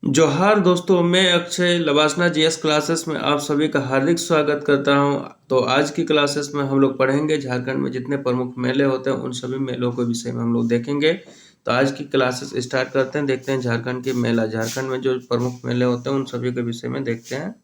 जोहार दोस्तों, मैं अक्षय लवासना जीएस क्लासेस में आप सभी का हार्दिक स्वागत करता हूं। तो आज की क्लासेस में हम लोग पढ़ेंगे झारखंड में जितने प्रमुख मेले होते हैं उन सभी मेलों के विषय में हम लोग देखेंगे। तो आज की क्लासेस स्टार्ट करते हैं, देखते हैं झारखंड के मेला, झारखंड में जो प्रमुख मेले होते हैं उन सभी के विषय में देखते हैं।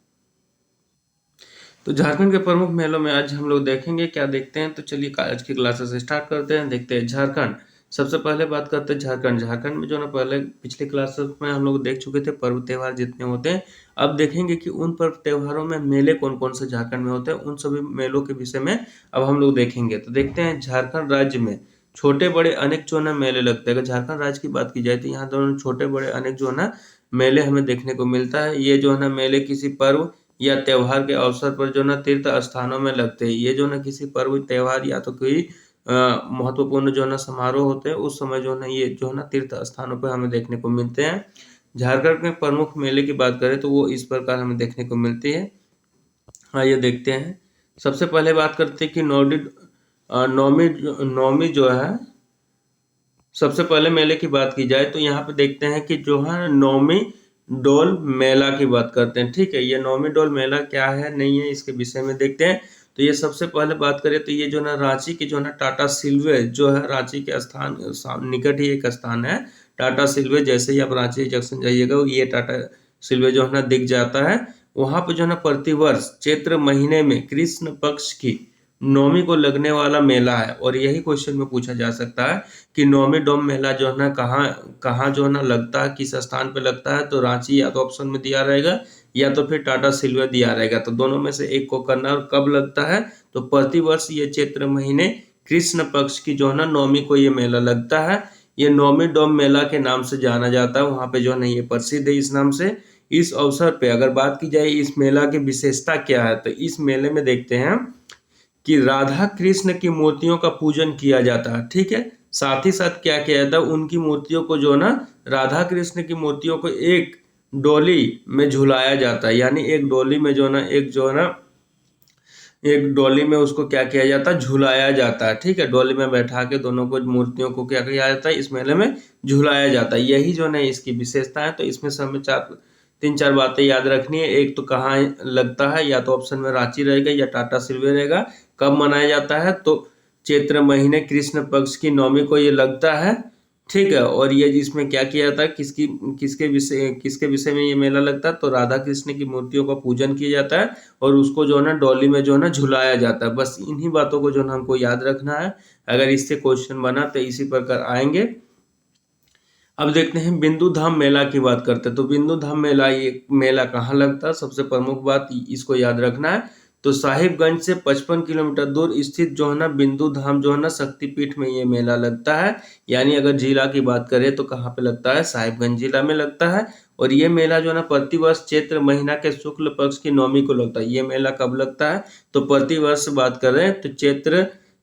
तो झारखंड के प्रमुख मेलों में आज हम लोग देखेंगे, क्या देखते हैं। तो चलिए आज की क्लासेस स्टार्ट करते हैं, देखते हैं झारखंड। सबसे पहले बात करते हैं झारखंड। झारखंड में जो ना पहले पिछले क्लासेस में हम लोग देख चुके थे पर्व त्योहार जितने होते हैं। अब देखेंगे कि उन पर्व त्योहारों में मेले कौन कौन से झारखंड में होते हैं, उन सभी मेलों के विषय में अब हम लोग देखेंगे। तो देखते हैं झारखंड राज्य में छोटे बड़े अनेक जो ना मेले लगते हैं। अगर झारखंड राज्य की बात की जाए तो यहाँ दोनों छोटे बड़े अनेक जो है ना मेले हमें देखने को मिलता है। ये जो है ना मेले किसी पर्व या त्योहार के अवसर पर जो ना तीर्थ स्थानों में लगते हैं। ये जो ना किसी पर्व त्योहार या तो कोई महत्वपूर्ण जो ना समारोह होते हैं उस समय जो ना ये जो ना तीर्थ स्थानों पर हमें देखने को मिलते हैं। झारखंड में प्रमुख मेले की बात करें तो वो इस प्रकार हमें देखने को मिलती है। आइए देखते हैं। सबसे पहले बात करते हैं कि नौमी नौमी जो है, सबसे पहले मेले की बात की जाए तो यहाँ पे देखते हैं कि जो है नौमी डोल मेला की बात करते हैं। ठीक है, ये नौमी डोल मेला क्या है नहीं है इसके विषय में देखते हैं। तो ये सबसे पहले बात करें तो ये जो ना रांची के जो ना टाटा सिल्वे जो है, रांची के स्थान निकट ही एक स्थान है टाटा सिल्वे। जैसे ही आप रांची जंक्शन जाइएगा ये टाटा सिल्वे जो है ना दिख जाता है। वहां पे जो है ना प्रतिवर्ष चैत्र महीने में कृष्ण पक्ष की नौमी को लगने वाला मेला है। और यही क्वेश्चन में पूछा जा सकता है कि नौमी डोम मेला जो है ना कहाँ कहाँ जो है ना लगता है, किस स्थान पे लगता है। तो रांची या तो ऑप्शन में दिया रहेगा या तो फिर टाटा सिल्वे दिया रहेगा। तो दोनों में से एक को करना। और कब लगता है तो प्रतिवर्ष ये चैत्र महीने कृष्ण पक्ष की जो है ना नौमी को ये मेला लगता है। ये नौमी डोम मेला के नाम से जाना जाता है। वहां पे जो है ना ये प्रसिद्ध है इस नाम से। इस अवसर पे अगर बात की जाए इस मेला की विशेषता क्या है, तो इस मेले में देखते हैं कि राधा कृष्ण की मूर्तियों का पूजन किया जाता है। ठीक है, साथ ही साथ क्या किया जाता है, उनकी मूर्तियों को जो ना राधा कृष्ण की मूर्तियों को एक डोली में झुलाया जाता है। यानी एक डोली में जो ना एक डोली में उसको क्या किया जाता है, झुलाया जाता है। ठीक है, डोली में बैठा के दोनों को मूर्तियों को क्या किया जाता है, इस मेले में झुलाया जाता है। यही जो है इसकी विशेषता है। तो इसमें से हमें तीन चार बातें याद रखनी है। एक तो कहाँ लगता है, या तो ऑप्शन में रांची रहेगा या टाटा सिल्वे रहेगा। कब मनाया जाता है तो चैत्र महीने कृष्ण पक्ष की नौमी को ये लगता है। ठीक है, और ये जिसमें क्या किया जाता है, किसके विषय में ये मेला लगता है, तो राधा कृष्ण की मूर्तियों का पूजन किया जाता है और उसको जो है ना डोली में जो है ना झुलाया जाता है। बस इन्हीं बातों को जो है हमको याद रखना है। अगर इससे क्वेश्चन बना तो इसी प्रकार आएंगे। अब देखते हैं बिंदु धाम मेला की बात करते हैं। तो बिंदु धाम मेला, ये मेला कहाँ लगता है, सबसे प्रमुख बात इसको याद रखना है। तो साहिबगंज से 55 किलोमीटर दूर स्थित जो है ना बिंदु धाम जो है ना शक्तिपीठ में ये मेला लगता है। यानी अगर जिला की बात करें तो कहाँ पे लगता है, साहिबगंज जिला में लगता है। और ये मेला जो है ना प्रतिवर्ष चैत्र महीना के शुक्ल पक्ष की नौमी को लगता है। ये मेला कब लगता है तो प्रतिवर्ष बात कर रहे हैं तो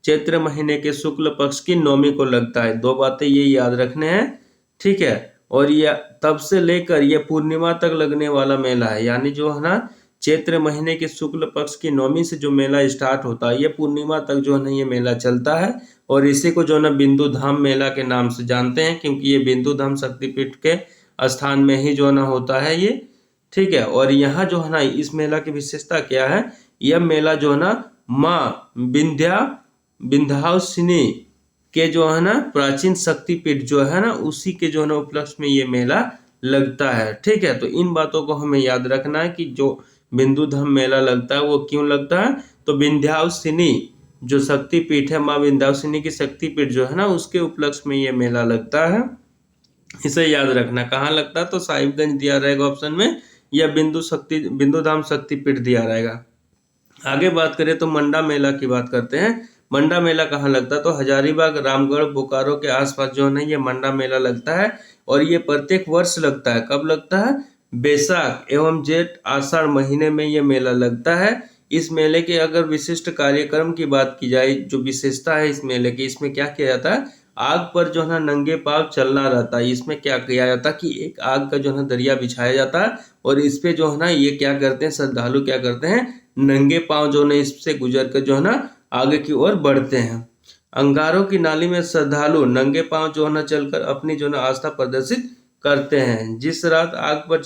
चैत्र महीने के शुक्ल पक्ष की नौमी को लगता है। दो बातें ये याद रखने हैं। ठीक है, और ये तब से लेकर ये पूर्णिमा तक लगने वाला मेला है। यानी जो है ना चैत्र महीने के शुक्ल पक्ष की नौमी से जो मेला स्टार्ट होता है ये पूर्णिमा तक जो है ना ये मेला चलता है। और इसी को जो है ना बिंदु धाम मेला के नाम से जानते हैं, क्योंकि ये बिंदु धाम शक्तिपीठ के स्थान में ही जो है ना होता है ये। ठीक है, और यहाँ जो है ना इस मेला की विशेषता क्या है, यह मेला जो है ना माँ विंध्यवासिनी के जो है ना प्राचीन शक्तिपीठ जो है ना उसी के जो है ना उपलक्ष्य में ये मेला लगता है। ठीक है, तो इन बातों को हमें याद रखना है कि जो बिंदु धाम मेला लगता है वो क्यों लगता है, तो विंध्यवासिनी जो शक्तिपीठ है, माँ विंध्यवासिनी की शक्तिपीठ जो है ना उसके उपलक्ष्य में ये मेला लगता है। इसे याद रखना। कहाँ लगता है तो साहिबगंज दिया रहेगा ऑप्शन में, या बिंदु धाम शक्तिपीठ दिया रहेगा। आगे बात करें तो मंडा मेला की बात करते हैं। मंडा मेला कहाँ लगता है तो हजारीबाग, रामगढ़, बोकारो के आसपास जो है ना ये मंडा मेला लगता है। और ये प्रत्येक वर्ष लगता है। कब लगता है, बैसाख एवं जेठ आषाढ़ महीने में ये मेला लगता है। इस मेले के अगर विशिष्ट कार्यक्रम की बात की जाए, जो विशेषता है इस मेले की, इसमें क्या किया जाता है, आग पर जो है ना नंगे पांव चलना रहता है। इसमें क्या किया जाता है कि एक आग का जो है ना दरिया बिछाया जाता है और इस पे जो है ना ये क्या करते हैं, श्रद्धालु क्या करते हैं, नंगे पांव जो है इससे गुजर कर जो है ना आगे की ओर बढ़ते हैं। अंगारों की नाली में श्रद्धालु नंगे पांव जो है ना चलकर अपनी जो है ना आस्था प्रदर्शित करते हैं। जिस रात आग पर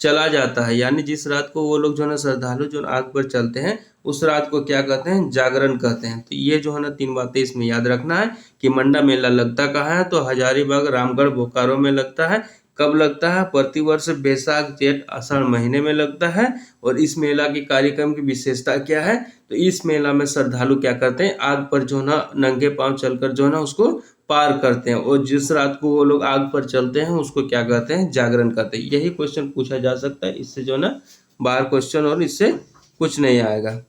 चला जाता है, यानी जिस रात को वो लोग जो है ना श्रद्धालु जो आग पर चलते हैं उस रात को क्या कहते हैं, जागरण कहते हैं। तो ये जो है ना 3 बातें इसमें याद रखना है कि मंडा मेला लगता कहाँ है, तो हजारीबाग, रामगढ़, बोकारो में लगता है। कब लगता है, प्रतिवर्ष बैसाख जेठ आषाढ़ महीने में लगता है। और इस मेला के कार्यक्रम की विशेषता क्या है, तो इस मेला में श्रद्धालु क्या करते हैं, आग पर जो है ना नंगे पांव चलकर जो है ना उसको पार करते हैं। और जिस रात को वो लोग आग पर चलते हैं उसको क्या कहते हैं, जागरण कहते हैं। यही क्वेश्चन पूछा जा सकता है, इससे जो है ना बाहर क्वेश्चन और इससे कुछ नहीं आएगा।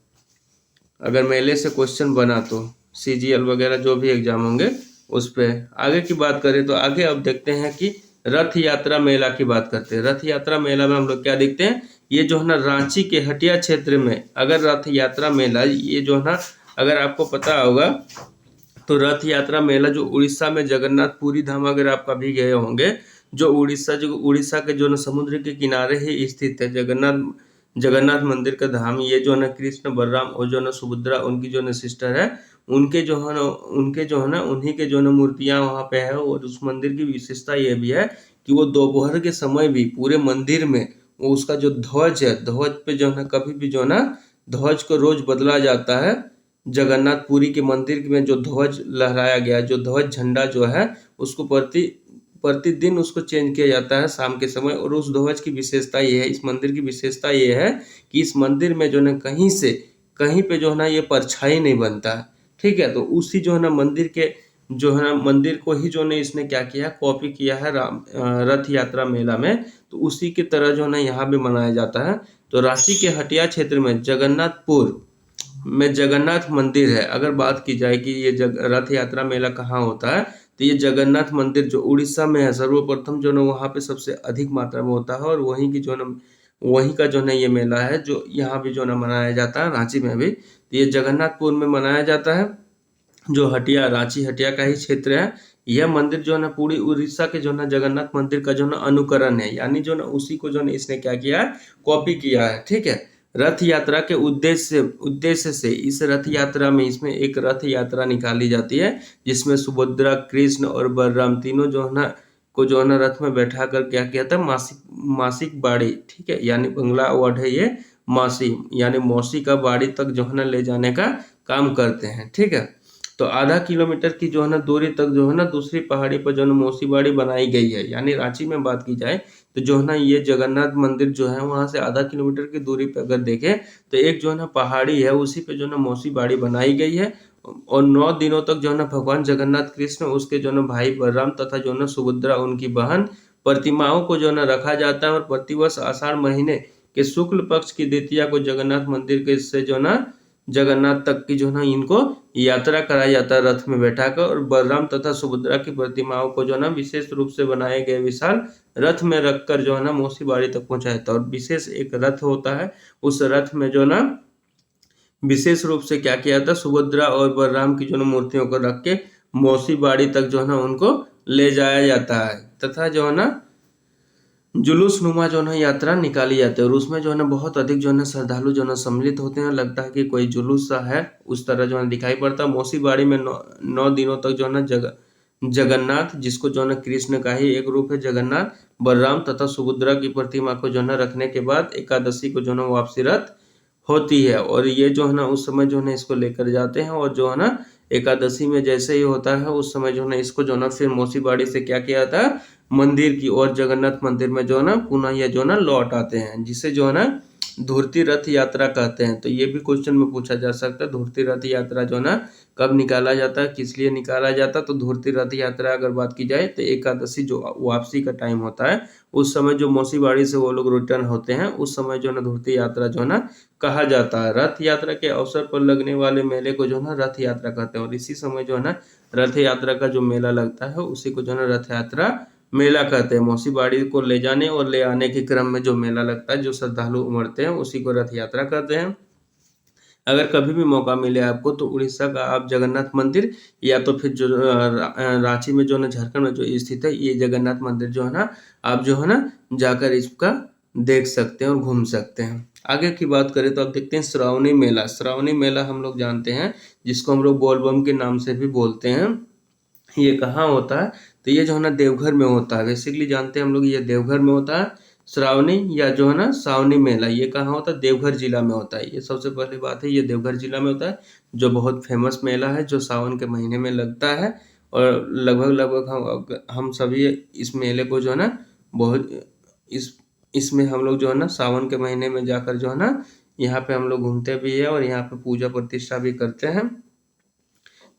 अगर मेले से क्वेश्चन बना तो CGL वगैरह जो भी एग्जाम होंगे उस पे। आगे की बात करें तो आगे अब देखते हैं कि रथ यात्रा मेला की बात करते हैं। रथ यात्रा मेला में हम लोग क्या देखते हैं, ये जो है ना रांची के हटिया क्षेत्र में अगर रथ यात्रा मेला, ये जो है ना अगर आपको पता होगा तो रथ यात्रा मेला जो उड़ीसा में जगन्नाथपुरी धाम, अगर आप कभी गए होंगे, जो उड़ीसा के जो ना समुद्र के किनारे ही स्थित है जगन्नाथ मंदिर का धाम। ये जो है ना कृष्ण बलराम और जो है ना सुभद्रा उनकी जो है ना सिस्टर है, उनके जो है ना उन्हीं के जो है ना मूर्तियां वहाँ पे है। और उस मंदिर की विशेषता ये भी है कि वो दोपहर के समय भी पूरे मंदिर में वो उसका जो ध्वज है, ध्वज पे जो है ना कभी भी जो है ना ध्वज को रोज बदला जाता है। जगन्नाथपुरी के मंदिर में जो ध्वज लहराया गया, जो ध्वज झंडा जो है उसको प्रतिदिन उसको चेंज किया जाता है शाम के समय। और उस ध्वज की विशेषता ये है, इस मंदिर की विशेषता ये है कि इस मंदिर में जो है ना कहीं पे जो है ना ये परछाई नहीं बनता है, ठीक है। तो उसी जो है ना मंदिर के जो है ना मंदिर को ही जो है इसने क्या किया, कॉपी किया है रथ यात्रा मेला में। तो उसी की तरह जो है ना यहाँ भी मनाया जाता है। तो रांची के हटिया क्षेत्र में जगन्नाथपुर में जगन्नाथ मंदिर है। अगर बात की जाए कि ये रथ यात्रा मेला कहाँ होता है, तो ये जगन्नाथ मंदिर जो उड़ीसा में है सर्वप्रथम जो ना वहाँ पे सबसे अधिक मात्रा में होता है। और वहीं की जो ना वहीं का जो ना ये मेला है जो यहाँ भी जो ना मनाया जाता है, रांची में भी। तो ये जगन्नाथपुर में मनाया जाता है, जो हटिया रांची हटिया का ही क्षेत्र है। यह मंदिर जो है ना पूरी उड़ीसा के जो ना जगन्नाथ मंदिर का जो ना अनुकरण है, यानी जो ना उसी को जो ना इसने क्या किया है, कॉपी किया है, ठीक है। रथ यात्रा के उद्देश्य से इस रथ यात्रा में इसमें एक रथ यात्रा निकाली जाती है, जिसमें सुभद्रा, कृष्ण और बलराम तीनों जो है ना को जो है ना रथ में बैठा कर क्या किया था, मासिक बाड़ी, ठीक है, यानी बंगला वर्ड है ये, मासी यानी मौसी का बाड़ी तक जो है ना ले जाने का काम करते हैं, ठीक है। तो आधा किलोमीटर की जो है ना दूरी तक जो है ना दूसरी पहाड़ी पर जो है ना मौसी बाड़ी बनाई गई है। यानी रांची में बात की जाए तो जो है ना ये जगन्नाथ मंदिर जो है वहां से आधा किलोमीटर की दूरी पे अगर देखें तो एक जो है ना पहाड़ी है, उसी पे जो है ना मौसी बाड़ी बनाई गई है। और 9 दिनों तक जो है ना भगवान जगन्नाथ, कृष्ण, उसके जो है ना भाई बलराम तथा जो है ना सुभद्रा उनकी बहन प्रतिमाओं को जो है ना रखा जाता है। और प्रतिवर्ष आषाढ़ महीने के शुक्ल पक्ष की द्वितीया को जगन्नाथ मंदिर के से जो है ना जगन्नाथ तक की जो है ना इनको यात्रा कराया जाता है रथ में बैठा कर। और बलराम तथा सुभद्रा की प्रतिमाओं को जो है ना विशेष रूप से बनाए गए विशाल रथ में रखकर जो है ना मौसी बाड़ी तक पहुंचाया जाता है। और विशेष एक रथ होता है, उस रथ में जो है ना विशेष रूप से क्या किया जाता है, सुभद्रा और बलराम की जो है ना मूर्तियों को रख के मौसी बाड़ी तक जो है ना उनको ले जाया जाता है। तथा जो है ना जुलूस नुमा जो है ना यात्रा निकाली जाती है। और उसमें जो है ना बहुत अधिक जो है ना श्रद्धालु जो है ना सम्मिलित होते हैं, लगता है कि कोई जुलूस सा है, उस तरह जो है दिखाई पड़ता है। मौसी बाड़ी में 9 दिनों तक जो है ना जगन्नाथ, जिसको जो है ना कृष्ण का ही एक रूप है जगन्नाथ, बलराम तथा सुभद्रा की प्रतिमा को जो है ना रखने के बाद एकादशी को जो है ना वापसी रथ होती है। और ये जो है ना उस समय जो है ना इसको लेकर जाते हैं। और जो है ना एकादशी में जैसे ही होता है उस समय जो है ना इसको जो है ना फिर मौसी बाड़ी से क्या किया जाता है, मंदिर की ओर जगन्नाथ मंदिर में जो है ना पुनः ये जो है ना लौट आते हैं, जिसे जो है ना धूर्ती रथ यात्रा कहते हैं। तो ये भी क्वेश्चन में पूछा जा सकता है, धूर्ती रथ यात्रा जो है ना कब निकाला जाता है, किस लिए निकाला जाता है। तो धूर्ती रथ यात्रा अगर बात की जाए तो एकादशी जो वापसी का टाइम होता है उस समय जो मौसी बाड़ी से वो लोग रिटर्न होते हैं, उस समय जो है ना धूर्ती यात्रा जो है ना कहा जाता है। रथ यात्रा के अवसर पर लगने वाले मेले को जो है ना रथ यात्रा कहते हैं। और इसी समय जो है ना रथ यात्रा का जो मेला लगता है उसी को जो है ना रथ यात्रा मेला कहते हैं। मौसी बाड़ी को ले जाने और ले आने के क्रम में जो मेला लगता है, जो श्रद्धालु उमड़ते हैं, उसी को रथ यात्रा कहते हैं। अगर कभी भी मौका मिले आपको तो उड़ीसा का आप जगन्नाथ मंदिर या तो फिर जो रांची में जो है ना झारखंड में जो स्थित है ये जगन्नाथ मंदिर जो है ना आप जो है ना जाकर इसका देख सकते हैं और घूम सकते हैं। आगे की बात करें तो आप देखते हैं श्रावणी मेला। श्रावणी मेला हम लोग जानते हैं, जिसको हम लोग बोलबम के नाम से भी बोलते हैं। ये कहाँ होता है, तो ये जो है ना देवघर में होता है। बेसिकली जानते हैं हम लोग ये देवघर में होता है। श्रावणी या जो है ना सावनी मेला ये कहाँ होता है? देवघर जिला में होता है। ये सबसे पहली बात है, ये देवघर जिला में होता है, जो बहुत फेमस मेला है, जो सावन के महीने में लगता है। और लगभग लगभग हम सभी इस मेले को जो है ना बहुत इसमें हम लोग जो है ना सावन के महीने में जाकर जो है ना यहाँ पे हम लोग घूमते भी है और यहाँ पे पूजा प्रतिष्ठा भी करते हैं।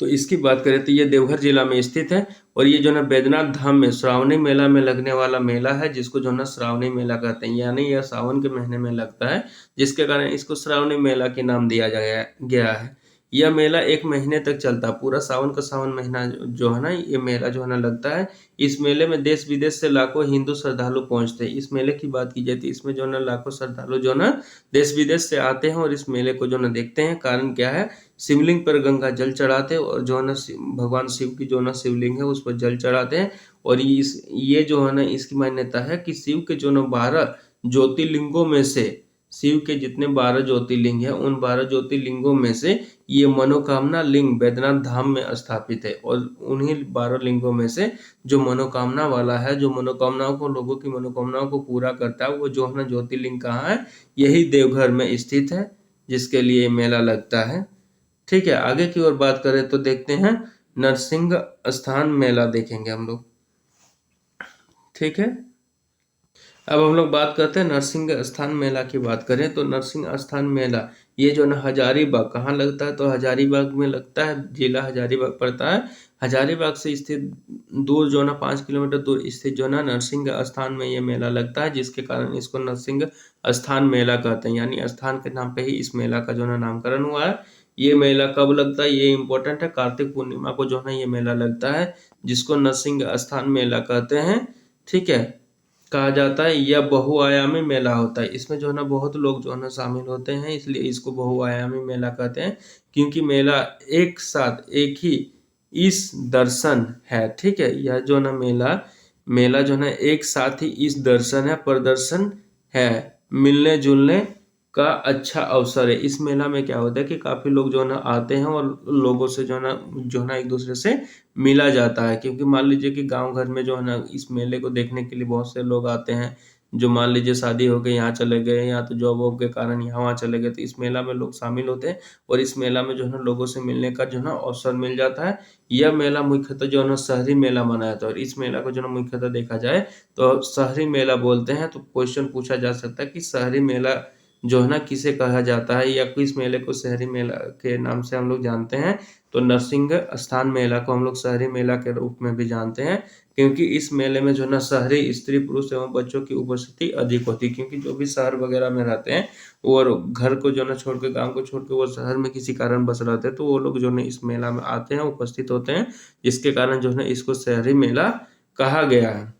तो इसकी बात करें तो ये देवघर जिला में स्थित है। और ये जो ना बैद्यनाथ धाम में श्रावणी मेला में लगने वाला मेला है, जिसको जो ना श्रावणी मेला कहते हैं, यानी यह सावन के महीने में लगता है, जिसके कारण इसको श्रावणी मेला के नाम दिया गया है। यह मेला 1 महीने तक चलता है, पूरा सावन का सावन महीना जो है ना ये मेला जो है ना लगता है। इस मेले में देश विदेश से लाखों हिंदू श्रद्धालु पहुंचते हैं। इस मेले की बात की जाए तो इसमें जो है ना लाखों श्रद्धालु जो है ना देश विदेश से आते हैं और इस मेले को जो है ना देखते हैं। कारण क्या है? शिवलिंग पर गंगा जल चढ़ाते हैं और जो है ना भगवान शिव की जो है ना शिवलिंग है उस पर जल चढ़ाते हैं। और ये जो है ना इसकी मान्यता है कि शिव के जो ना 12 ज्योतिर्लिंगों में से, शिव के जितने 12 ज्योतिर्लिंग हैं उन 12 ज्योतिर्लिंगों में से ये मनोकामना लिंग बैद्यनाथ धाम में स्थापित है। और उन्हीं 12 लिंगों में से जो मनोकामना वाला है, जो मनोकामनाओं को, लोगों की मनोकामनाओं को पूरा करता है, वो जो है ना ज्योतिर्लिंग कहाँ है? यही देवघर में स्थित है, जिसके लिए मेला लगता है। ठीक है, आगे की ओर बात करें तो देखते हैं नरसिंह स्थान मेला देखेंगे हम लोग। ठीक है, अब हम लोग बात करते हैं नरसिंह स्थान मेला की। बात करें तो नरसिंह स्थान मेला ये जो ना हजारीबाग कहाँ लगता है? तो हजारीबाग में लगता है, जिला हजारीबाग पड़ता है। हजारीबाग से स्थित दूर जो ना 5 किलोमीटर दूर स्थित जो ना नरसिंह स्थान में ये मेला लगता है, जिसके कारण इसको नरसिंह स्थान मेला कहते हैं, यानी स्थान के नाम पे ही इस मेला का जो ना नामकरण हुआ है। ये मेला कब लगता है ये इम्पोर्टेंट है, कार्तिक पूर्णिमा को जो है ये मेला लगता है, जिसको नरसिंह स्थान मेला कहते हैं। ठीक है, कहा जाता है यह बहुआयामी मेला होता है। इसमें जो है ना बहुत लोग जो है ना शामिल होते हैं, इसलिए इसको बहुआयामी मेला कहते हैं, क्योंकि मेला एक साथ एक ही इस दर्शन है। ठीक है, यह जो ना मेला जो है ना एक साथ ही इस दर्शन है, प्रदर्शन है, मिलने जुलने का अच्छा अवसर है। इस मेला में क्या होता है कि काफी लोग जो है ना आते हैं और लोगों से जो है ना एक दूसरे से मिला जाता है। क्योंकि मान लीजिए कि गांव घर में जो है ना इस मेले को देखने के लिए बहुत से लोग आते हैं, जो मान लीजिए शादी हो गई यहाँ चले गए, या तो जॉब वॉब के कारण यहाँ वहाँ चले गए, तो इस मेला में लोग शामिल होते हैं और इस मेला में जो है ना लोगों से मिलने का जो है ना अवसर मिल जाता है। यह मेला मुख्यतः जो है ना शहरी मेला मनाया जाता है। और इस मेला को जो है ना मुख्यतः देखा जाए तो शहरी मेला बोलते हैं। तो क्वेश्चन पूछा जा सकता है कि शहरी मेला जो है ना किसे कहा जाता है, या किस मेले को शहरी मेला के नाम से हम लोग जानते हैं? तो नरसिंह स्थान मेला को हम लोग शहरी मेला के रूप में भी जानते हैं, क्योंकि इस मेले में जो है ना शहरी स्त्री पुरुष एवं बच्चों की उपस्थिति अधिक होती है। क्योंकि जो भी शहर वगैरह में रहते हैं और घर को जो है ना छोड़ के, गाँव को छोड़ के वो शहर में किसी कारण बस रहते हैं, तो वो लोग जो है इस मेला में आते हैं, उपस्थित होते हैं, जिसके कारण जो है ना इसको शहरी मेला कहा गया है।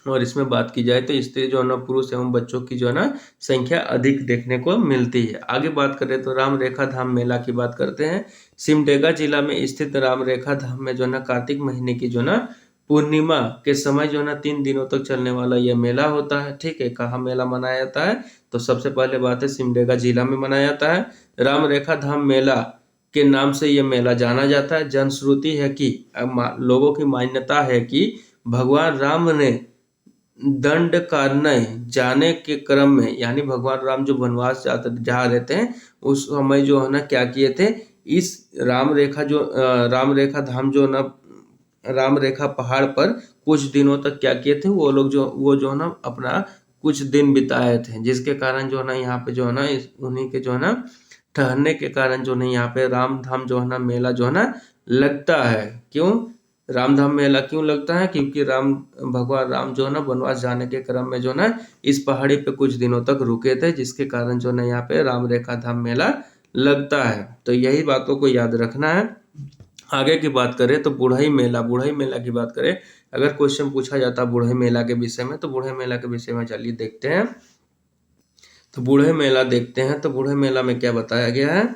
और इसमें बात की जाए तो स्त्री जो है ना पुरुष एवं बच्चों की जो है ना संख्या अधिक देखने को मिलती है। आगे बात करें तो राम रेखा धाम मेला की बात करते हैं। सिमडेगा जिला में स्थित राम रेखा धाम में जो है ना कार्तिक महीने की जो ना पूर्णिमा के समय जो है ना 3 दिनों तक चलने वाला यह मेला होता है। ठीक है, कहाँ मेला मनाया जाता है? तो सबसे पहले बात है सिमडेगा जिला में मनाया जाता है। राम रेखा धाम मेला के नाम से यह मेला जाना जाता है। जनश्रुति है कि लोगों की मान्यता है कि भगवान राम ने दंडकारण्य जाने के क्रम में, यानी भगवान राम जो वनवास जा रहे थे उस समय जो है ना क्या किए थे, इस राम रेखा धाम जो ना राम रेखा पहाड़ पर कुछ दिनों तक क्या किए थे, वो जो है ना अपना कुछ दिन बिताए थे, जिसके कारण जो है ना यहाँ पे जो है ना उन्हीं के जो है ना ठहरने के कारण जो है यहाँ पे राम धाम जो है ना मेला जो है ना लगता है। क्यों रामधाम मेला क्यों लगता है? क्योंकि भगवान राम जो है ना वनवास जाने के क्रम में जो है ना इस पहाड़ी पे कुछ दिनों तक रुके थे, जिसके कारण जो है ना यहाँ पे राम रेखा धाम मेला लगता है। तो यही बातों को याद रखना है। आगे की बात करें तो बुढ़ई मेला की बात करें, अगर क्वेश्चन पूछा जाता है बुढ़ई मेला के विषय में, तो बुढ़ई मेला के विषय में चलिए देखते हैं। तो बुढ़ई मेला देखते हैं, तो बुढ़ई मेला में क्या बताया गया है?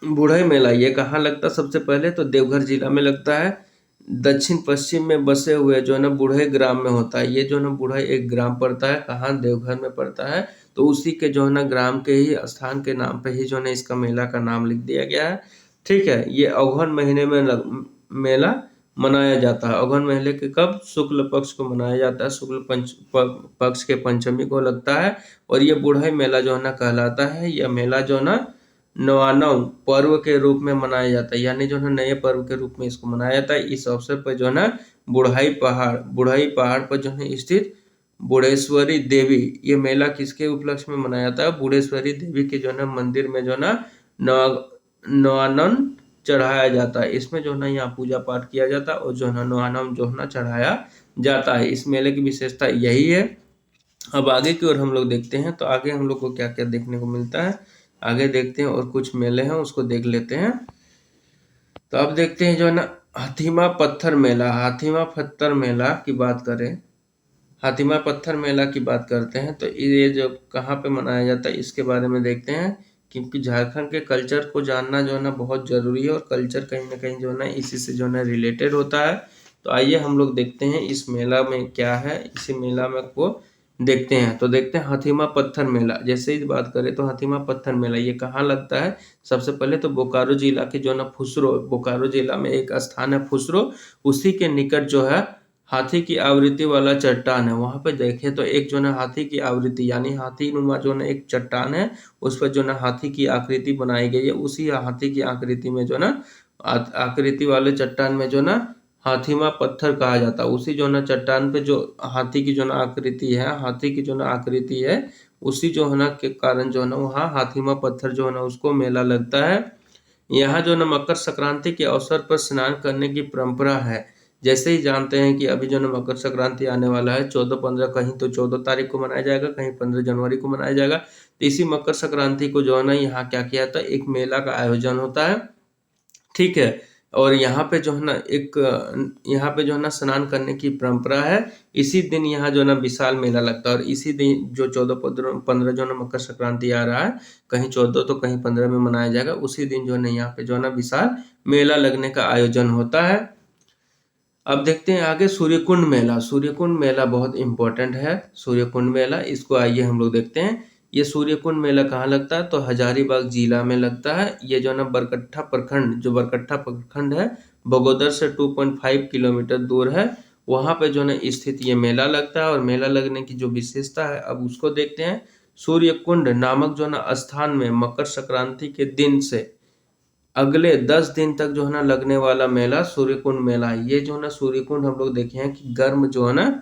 बुढ़ई मेला ये कहाँ लगता है? सबसे पहले तो देवघर जिला में लगता है। दक्षिण पश्चिम में बसे हुए जो है ना बुढ़ई ग्राम में होता है। ये जो है ना बुढ़ई एक ग्राम पड़ता है, कहाँ? देवघर में पड़ता है। तो उसी के जो है ना ग्राम के ही स्थान के नाम पे ही जो है ना इसका मेला का नाम लिख दिया गया है। ठीक है, ये अगहन महीने में मेला मनाया जाता है। अगहन महीने के कब? शुक्ल पक्ष को मनाया जाता है। पक्ष के पंचमी को लगता है और ये बुढ़ाई मेला जो है ना कहलाता है। यह मेला जो है ना नवानव पर्व के रूप में मनाया जाता है, यानी जो है नए पर्व के रूप में इसको मनाया जाता है। इस अवसर पर जो है ना बुढ़ाई पहाड़ पर जो है स्थित बुढ़ेश्वरी देवी, ये मेला किसके उपलक्ष्य में मनाया जाता है? बुढ़ेश्वरी देवी के जो है मंदिर में जो है ना नवानन चढ़ाया जाता है। इसमें जो है ना यहाँ पूजा पाठ किया जाता है और जो है नवानम जो है ना चढ़ाया जाता है। इस मेले की विशेषता यही है। अब आगे की ओर हम लोग देखते हैं, तो आगे हम लोग को क्या क्या देखने को मिलता है आगे देखते हैं, और कुछ मेले हैं उसको देख लेते हैं। तो अब देखते हैं जो है ना हाथीमा पत्थर मेला। हाथीमा पत्थर मेला की बात करें, हाथीमा पत्थर मेला की बात करते हैं, तो ये जो कहाँ पे मनाया जाता है इसके बारे में देखते हैं, क्योंकि झारखंड के कल्चर को जानना जो है ना बहुत जरूरी है, और कल्चर कहीं ना कहीं जो है ना इसी से जो है ना रिलेटेड होता है। तो आइए हम लोग देखते हैं इस मेला में क्या है, इसी मेला में को देखते हैं। तो देखते हैं हाथीमा पत्थर मेला। जैसे ही बात करें तो हाथीमा पत्थर मेला ये कहाँ लगता है? सबसे पहले तो बोकारो जिला के जो है ना फुसरो, बोकारो जिला में एक स्थान है फुसरो, उसी के निकट जो है हाथी की आवृत्ति वाला चट्टान है। वहां पे देखें तो एक जो है हाथी की आवृत्ति यानी हाथी नुमा जो है एक चट्टान है, उस पर जो है हाथी की आकृति बनाई गई है। उसी हाथी की आकृति में जो है ना आकृति वाले चट्टान में जो है ना हाथीमा पत्थर कहा जाता है। उसी जो है ना चट्टान पे जो हाथी की जो ना आकृति है, हाथी की जो ना आकृति है, उसी जो है ना के कारण जो है ना वहाँ हाथीमा पत्थर जो है ना उसको मेला लगता है। यहाँ जो है ना मकर संक्रांति के अवसर पर स्नान करने की परंपरा है। जैसे ही जानते हैं कि अभी जो है मकर संक्रांति आने वाला है 14-15, कहीं तो 14 तारीख को मनाया जाएगा, कहीं 15 जनवरी को मनाया जाएगा। तो इसी मकर संक्रांति को जो है ना यहाँ क्या किया था, एक मेला का आयोजन होता है, ठीक है। और यहाँ पे जो है ना यहाँ पे जो है ना स्नान करने की परंपरा है। इसी दिन यहाँ जो है ना विशाल मेला लगता है, और इसी दिन जो 14-15 जो है ना मकर संक्रांति आ रहा है, कहीं 14 तो कहीं 15 में मनाया जाएगा। उसी दिन जो है ना यहाँ पे जो है ना विशाल मेला लगने का आयोजन होता है। अब देखते हैं आगे सूर्यकुंड मेला। सूर्यकुंड मेला बहुत इंपॉर्टेंट है। सूर्यकुंड मेला, इसको आइए हम लोग देखते हैं। ये सूर्यकुंड मेला कहाँ लगता है? तो हजारीबाग जिला में लगता है। ये जो है ना बरकट्ठा प्रखंड है, बगोदर से 2.5 किलोमीटर दूर है, वहां पे जो है ना स्थित ये मेला लगता है। और मेला लगने की जो विशेषता है अब उसको देखते हैं। सूर्यकुंड नामक जो है ना स्थान में मकर संक्रांति के दिन से अगले 10 दिन तक जो है ना लगने वाला मेला सूर्यकुंड मेला है। ये जो है ना सूर्यकुंड हम लोग देखे हैं कि गर्म जो है ना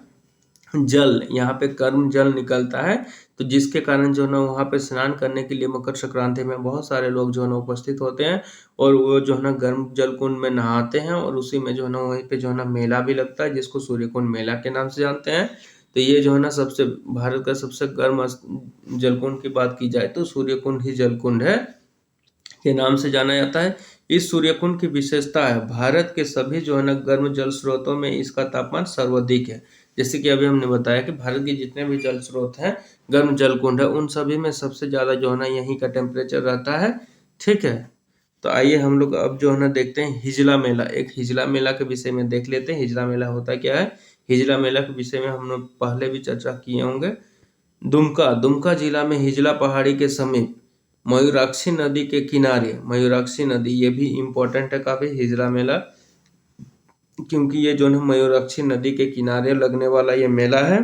जल, यहाँ पे गर्म जल निकलता है, तो जिसके कारण जो है ना वहाँ पे स्नान करने के लिए मकर संक्रांति में बहुत सारे लोग जो है ना उपस्थित होते हैं, और वो जो है ना गर्म जल कुंड में नहाते हैं, और उसी में जो है ना वहीं पे जो है ना मेला भी लगता है, जिसको सूर्यकुंड मेला के नाम से जानते हैं। तो ये जो है ना सबसे भारत का सबसे गर्म जलकुंड की बात की जाए तो सूर्यकुंड ही जलकुंड है के नाम से जाना जाता है। इस सूर्यकुंड की विशेषता है भारत के सभी जो है ना गर्म जल स्रोतों में इसका तापमान सर्वाधिक है। जैसे कि अभी हमने बताया कि भारत के जितने भी जल स्रोत हैं, गर्म जल कुंड है, उन सभी में सबसे ज्यादा जो है ना यहीं का टेम्परेचर रहता है, ठीक है। तो आइए हम लोग अब जो है ना देखते हैं हिजला मेला। एक हिजला मेला के विषय में देख लेते हैं। हिजला मेला होता क्या है? हिजला मेला के विषय में हम लोग पहले भी चर्चा किए होंगे। दुमका जिला में हिजला पहाड़ी के समीप मयूराक्षी नदी के किनारे, मयूराक्षी नदी ये भी इम्पोर्टेंट है काफी, हिजला मेला, क्योंकि ये जो है मयूराक्षी नदी के किनारे लगने वाला ये मेला है,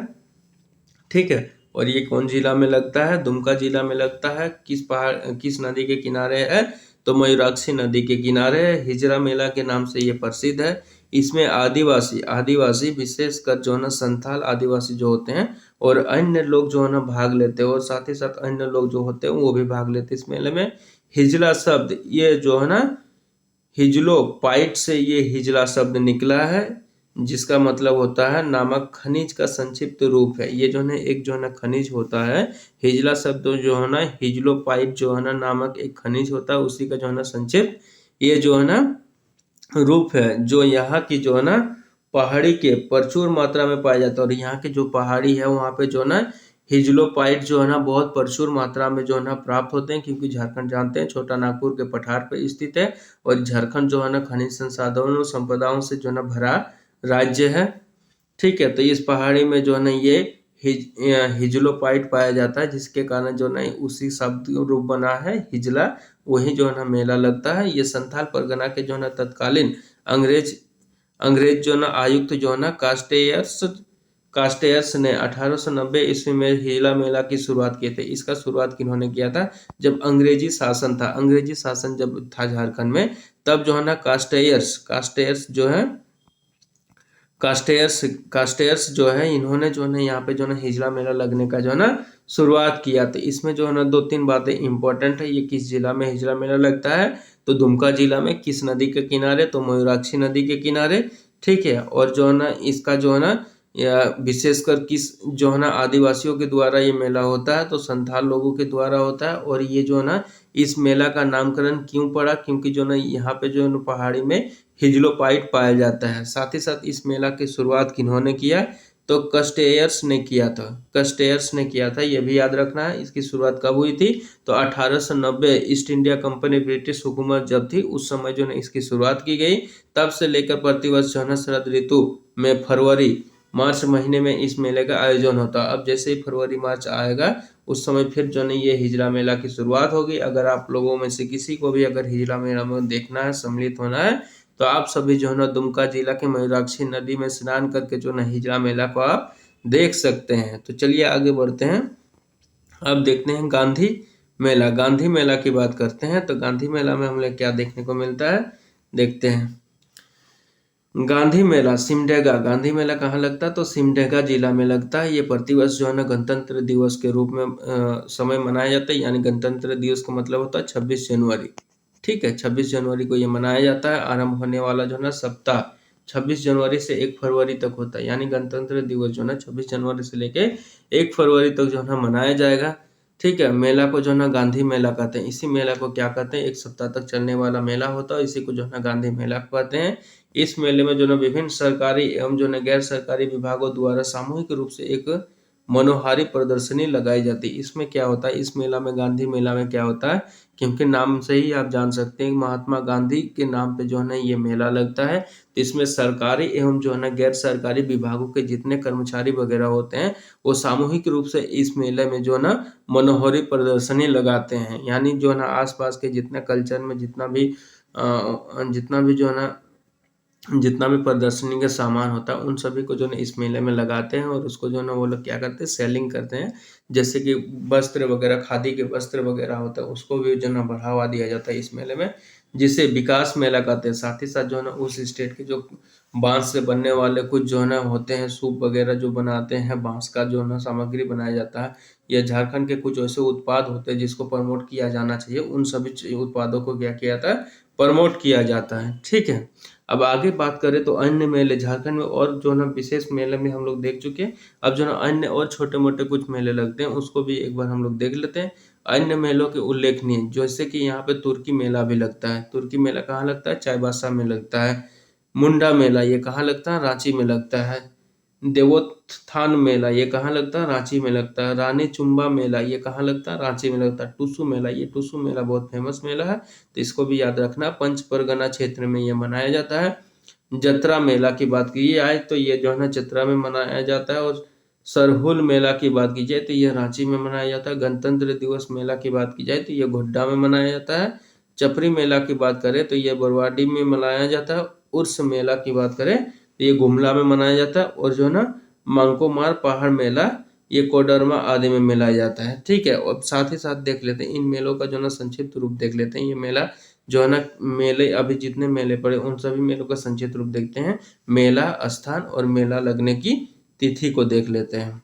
ठीक है। और ये कौन जिला में लगता है? दुमका जिला में लगता है। किस नदी के किनारे है? तो मयूराक्षी नदी के किनारे है। हिजरा मेला के नाम से ये प्रसिद्ध है। इसमें आदिवासी विशेषकर जो है ना संथाल आदिवासी जो होते हैं और अन्य लोग जो है ना भाग लेते हैं, और साथ ही साथ अन्य लोग जो होते हैं वो भी भाग लेते हैं इस मेले में। हिजला शब्द ये जो है ना हिजलो पाइट से ये हिजला शब्द निकला है, जिसका मतलब होता है नामक खनिज का संक्षिप्त रूप है। ये जो है एक जो है ना खनिज होता है, हिजला शब्द जो है ना हिजलोपाइट जो है ना नामक एक खनिज होता है, उसी का जो है ना संक्षिप्त ये जो है ना रूप है, जो यहाँ की जो है ना पहाड़ी के प्रचुर मात्रा में पाया जाता है। और यहाँ की जो पहाड़ी है वहाँ पे जो है ना हिजलोपाइट जो है ना बहुत प्रचुर मात्रा में जो है ना प्राप्त होते हैं, क्योंकि झारखंड जानते हैं छोटा नागपुर के पठार पर स्थित है, और झारखंड जो है ना खनिज संसाधनों संपदाओं से जो है ना भरा राज्य है, ठीक है। तो इस पहाड़ी में जो है ना ये हिजलोपाइट पाया जाता है, जिसके कारण जो ना उसी शब्द रूप बना है हिजला, वही जो है ना मेला लगता है। ये संथाल परगना के जो है ना तत्कालीन अंग्रेज जो ना आयुक्त जो ना कास्टेयर्स ने 1890 ईस्वी में हिजला मेला की शुरुआत किए थे। इसका शुरुआत किन्होंने किया था? जब अंग्रेजी शासन था, अंग्रेजी शासन जब था झारखंड में, तब जो है ना कास्टेयर्स जो है कास्टेयर्स जो है, इन्होंने जो है यहाँ पे जो है हिजला मेला लगने का जो है ना शुरुआत किया। तो इसमें जो है ना 2-3 बातें इंपॉर्टेंट है। ये किस जिला में हिजला मेला लगता है? तो दुमका जिला में। किस नदी के किनारे? तो मयूराक्षी नदी के किनारे। ठीक है। और जो है ना इसका जो है ना या विशेषकर किस जो है ना आदिवासियों के द्वारा ये मेला होता है? तो संथाल लोगों के द्वारा होता है। और ये जो है ना इस मेला का नामकरण क्यों पड़ा? क्योंकि जो ना यहाँ पे जो है ना पहाड़ी में हिजलोपाइट पाया जाता है। साथ ही साथ इस मेला की शुरुआत किन्होंने किया? तो कस्टेयर्स ने किया था। ये भी याद रखना है। इसकी शुरुआत कब हुई थी? तो 1890 ईस्ट इंडिया कंपनी ब्रिटिश हुकूमत जब थी, उस समय जो है इसकी शुरुआत की गई। तब से लेकर प्रतिवर्ष जो है ना शरद ऋतु में फरवरी मार्च महीने में इस मेले का आयोजन होता है। अब जैसे ही फरवरी मार्च आएगा, उस समय फिर जो है ये हिजला मेला की शुरुआत होगी। अगर आप लोगों में से किसी को भी अगर हिजला मेला में देखना है, सम्मिलित होना है, तो आप सभी जो है ना दुमका जिला के मयूराक्षी नदी में स्नान करके जो ना हिजला मेला को आप देख सकते हैं। तो चलिए आगे बढ़ते हैं। अब देखते हैं गांधी मेला की बात करते हैं। तो गांधी मेला में हमें क्या देखने को मिलता है, देखते हैं। गांधी मेला सिमडेगा। गांधी मेला कहाँ लगता है? तो सिमडेगा जिला में लगता है। ये प्रतिवर्ष जो है ना गणतंत्र दिवस के रूप में समय मनाया जाता है। यानी गणतंत्र दिवस का मतलब होता है 26 जनवरी। ठीक है, 26 जनवरी को ये मनाया जाता है। आरंभ होने वाला जो है ना सप्ताह 26 जनवरी से 1 फरवरी तक होता है। यानी गणतंत्र दिवस जो है ना 26 जनवरी से लेके 1 फरवरी तक जो है ना मनाया जाएगा। ठीक है। मेला को जो है ना गांधी मेला कहते हैं। इसी मेला को क्या कहते हैं? 1 सप्ताह तक चलने वाला मेला होता है। इसी को जो है ना गांधी मेला कहते हैं। इस मेले में जो है विभिन्न सरकारी एवं जो है गैर सरकारी विभागों द्वारा सामूहिक रूप से एक मनोहारी प्रदर्शनी लगाई जाती है। इसमें क्या होता है? इस मेला में, गांधी मेला में क्या होता है? क्योंकि नाम से ही आप जान सकते हैं महात्मा गांधी के नाम पे जो है ना ये मेला लगता है। तो इसमें सरकारी एवं जो है ना गैर सरकारी विभागों के जितने कर्मचारी वगैरह होते हैं, वो सामूहिक रूप से इस मेले में जो है ना मनोहारी प्रदर्शनी लगाते हैं। यानी जो है ना आसपास के जितने कल्चर में जितना भी जो है ना जितना भी प्रदर्शनी का सामान होता है, उन सभी को जो है इस मेले में लगाते हैं। और उसको जो है ना वो लोग क्या करते हैं? सेलिंग करते हैं। जैसे कि वस्त्र वगैरह, खादी के वस्त्र वगैरह होता है, उसको भी जो है ना बढ़ावा दिया जाता है इस मेले में, जिसे विकास मेला कहते हैं। साथ ही साथ जो है ना उस स्टेट के जो बांस से बनने वाले कुछ जो है ना होते हैं, सूप वगैरह जो बनाते हैं, बांस का जो है ना सामग्री बनाया जाता है, या झारखंड के कुछ ऐसे उत्पाद होते हैं जिसको प्रमोट किया जाना चाहिए, उन सभी उत्पादों को क्या किया जाता है? प्रमोट किया जाता है। ठीक है। अब आगे बात करें तो अन्य मेले झारखंड में और जो है ना विशेष मेले में हम लोग देख चुके हैं। अब जो है ना अन्य और छोटे मोटे कुछ मेले लगते हैं, उसको भी एक बार हम लोग देख लेते हैं। अन्य मेलों के उल्लेखनीय, जैसे कि यहाँ पे तुर्की मेला भी लगता है। तुर्की मेला कहाँ लगता है? चाईबासा में लगता है। मुंडा मेला ये कहाँ लगता है? रांची में लगता है। देवोत्थान मेला ये कहाँ लगता है? रांची में लगता है। रानी चुम्बा मेला ये कहाँ लगता है? रांची में लगता है। टुसु मेला, ये टुसु मेला बहुत फेमस मेला है, तो इसको भी याद रखना। पंच परगना क्षेत्र में ये मनाया जाता है। जतरा मेला की बात की जाए तो ये जो है ना चतरा में मनाया जाता है। और सरहुल मेला की बात की जाए तो ये रांची में मनाया जाता है। गणतंत्र दिवस मेला की बात की जाए तो ये गोड्डा में मनाया जाता है। चपरी मेला की बात करें तो ये बरवाडी में मनाया जाता है। उर्स मेला की बात करें तो ये गुमला में मनाया जाता है। और जो है ना मांकोमार पहाड़ मेला ये कोडरमा आदि में मिलाया जाता है। ठीक है। और साथ ही साथ देख लेते हैं इन मेलों का जो ना संक्षिप्त रूप देख लेते हैं। ये मेला जो है ना मेले, अभी जितने मेले पड़े उन सभी मेलों का संक्षिप्त रूप देखते हैं। मेला स्थान और मेला लगने की तिथि को देख लेते हैं।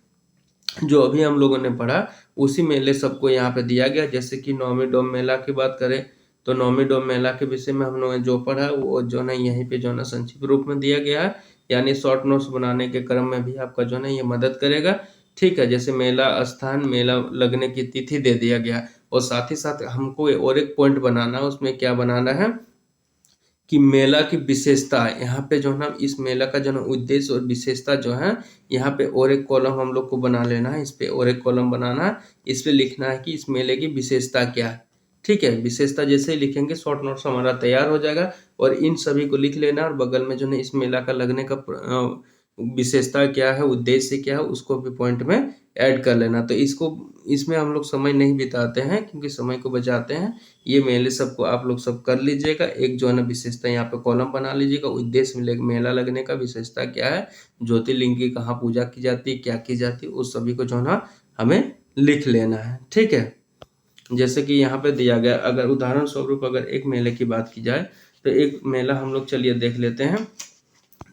जो अभी हम लोगों ने पढ़ा उसी मेले सबको यहाँ पे दिया गया। जैसे कि नौमी डोम मेला की बात करें तो नौमी डोम मेला के विषय में हम लोगों ने जो पढ़ा वो जो है यहीं पे जो है संक्षिप्त रूप में दिया गया है। यानी शॉर्ट नोट्स बनाने के क्रम में भी आपका जो है ये मदद करेगा। ठीक है। जैसे मेला स्थान, मेला लगने की तिथि दे दिया गया। और साथ ही साथ हमको और एक पॉइंट बनाना है। उसमें क्या बनाना है कि मेला की विशेषता, यहाँ पे जो है ना इस मेला का जो है उद्देश्य और विशेषता जो है, यहाँ पे और एक कॉलम हम लोग को बना लेना है। इस पे और एक कॉलम बनाना है। इस पे लिखना है कि इस मेले की विशेषता क्या है। ठीक है। विशेषता जैसे ही लिखेंगे शॉर्ट नोट्स हमारा तैयार हो जाएगा। और इन सभी को लिख लेना और बगल में जो है इस मेला का लगने का विशेषता क्या है, उद्देश्य क्या है, उसको भी पॉइंट में ऐड कर लेना। तो इसमें हम लोग समय नहीं बिताते हैं क्योंकि समय को बचाते हैं। ये मेले सबको आप लोग सब कर लीजिएगा। एक जो है ना विशेषता यहाँ पे कॉलम बना लीजिएगा, उद्देश्य मेला लगने का विशेषता क्या है, ज्योतिर्लिंग की कहाँ पूजा की जाती है, क्या की जाती है, उस सभी को जो है ना हमें लिख लेना है। ठीक है, जैसे कि यहाँ पे दिया गया, अगर उदाहरण स्वरूप अगर एक मेले की बात की जाए तो एक मेला हम लोग चलिए देख लेते हैं।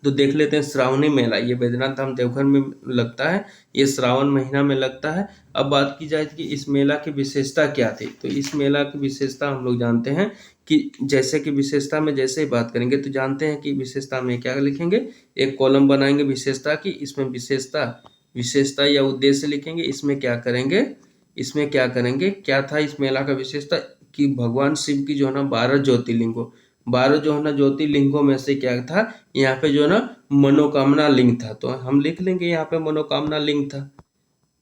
तो देख लेते हैं श्रावणी मेला, ये बैद्यनाथ धाम देवघर में लगता है, ये श्रावण महीना में लगता है। अब बात की जाए कि इस मेला की विशेषता क्या थी, तो इस मेला की विशेषता हम लोग जानते हैं कि जैसे कि विशेषता में जैसे ही बात करेंगे तो जानते हैं कि विशेषता में क्या लिखेंगे, एक कॉलम बनाएंगे विशेषता की, इसमें विशेषता या उद्देश्य लिखेंगे। इसमें क्या करेंगे, क्या था इस मेला का विशेषता, कि भगवान शिव की जो है ना 12 जो है ना ज्योतिर्लिंगों में से क्या था, यहाँ पे जो है ना मनोकामना लिंग था। तो हम लिख लेंगे यहाँ पे मनोकामना लिंग था।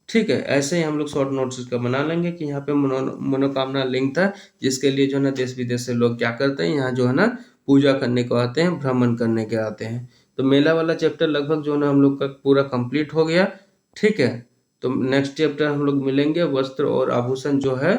ठीक है, ऐसे ही हम लोग शॉर्ट नोट्स इसका बना लेंगे कि यहाँ पे मनोकामना लिंग था, जिसके लिए जो है ना देश विदेश से लोग क्या करते हैं, यहाँ जो है ना पूजा करने को आते हैं, भ्रमण करने के आते हैं। तो मेला वाला चैप्टर लगभग जो है ना हम लोग का पूरा कंप्लीट हो गया। ठीक है, तो नेक्स्ट चैप्टर हम लोग मिलेंगे, वस्त्र और आभूषण जो है,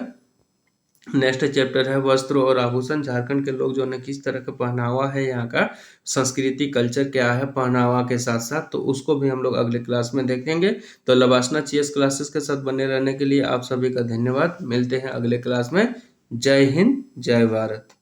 नेक्स्ट चैप्टर है वस्त्र और आभूषण। झारखंड के लोग जो है किस तरह का पहनावा है, यहाँ का संस्कृति कल्चर क्या है पहनावा के साथ साथ, तो उसको भी हम लोग अगले क्लास में देखेंगे। तो लवासना चीएस क्लासेस के साथ बने रहने के लिए आप सभी का धन्यवाद। मिलते हैं अगले क्लास में। जय हिंद, जय भारत।